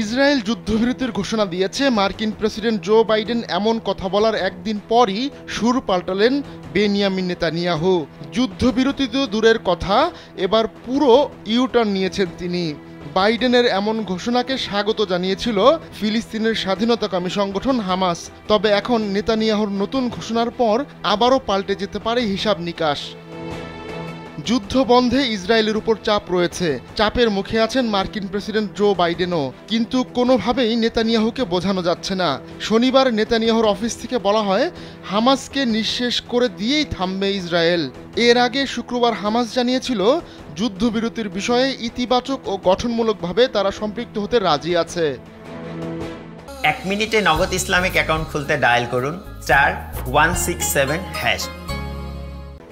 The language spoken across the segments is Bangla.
ইসরায়েল যুদ্ধবিরতির ঘোষণা দিয়েছে। মার্কিন প্রেসিডেন্ট জো বাইডেন এমন কথা বলার একদিন পরই সুর পাল্টালেন বেনিয়ামিন নেতানিয়াহু। যুদ্ধবিরতি তো দূরের কথা, এবার পুরো ইউটার্ন নিয়েছেন তিনি। বাইডেনের এমন ঘোষণাকে স্বাগত জানিয়েছিল ফিলিস্তিনের স্বাধীনতাকামী সংগঠন হামাস। তবে এখন নেতানিয়াহুর নতুন ঘোষণার পর আবারও পাল্টে যেতে পারে হিসাব নিকাশ। যুদ্ধ বন্ধে ইসরায়েলের উপর চাপ রয়েছে। চাপের মুখে আছেন মার্কিন প্রেসিডেন্ট জো বাইডেনও, কিন্তু কোনোভাবেই নেতানিয়াহুকে বোঝানো যাচ্ছে না। শনিবার নেতানিয়াহুর অফিস থেকে বলা হয়, হামাসকে নিঃশেষ করে দিয়েই থামবে ইসরায়েল। এর আগে শুক্রবার হামাস জানিয়েছিল যুদ্ধবিরতির বিষয়ে ইতিবাচক ও গঠনমূলকভাবে তারা সম্পৃক্ত হতে রাজি আছে। 1 মিনিটে নগদ ইসলামিক অ্যাকাউন্ট খুলতে ডায়াল করুন *167#।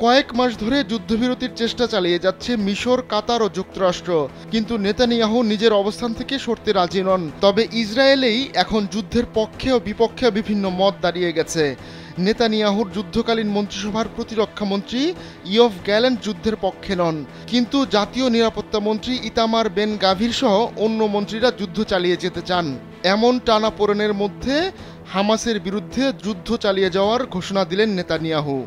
কয়েক মাস ধরে যুদ্ধবিরতির চেষ্টা চালিয়ে যাচ্ছে মিশর, কাতার ও যুক্তরাষ্ট্র, কিন্তু নেতানিয়াহু নিজের অবস্থান থেকে সরতে রাজি নন। তবে ইসরায়েলেই এখন যুদ্ধের পক্ষে ও বিপক্ষে বিভিন্ন মত দাঁড়িয়ে গেছে। নেতানিয়াহুর যুদ্ধকালীন মন্ত্রিসভার প্রতিরক্ষামন্ত্রী ইয়োভ গ্যালেন্ট যুদ্ধের পক্ষে নন, কিন্তু জাতীয় নিরাপত্তা মন্ত্রী ইতামার বেন গাভির সহ অন্য মন্ত্রীরা যুদ্ধ চালিয়ে যেতে চান। এমন টানাপোড়েনের মধ্যে হামাসের বিরুদ্ধে যুদ্ধ চালিয়ে যাওয়ার ঘোষণা দিলেন নেতানিয়াহু।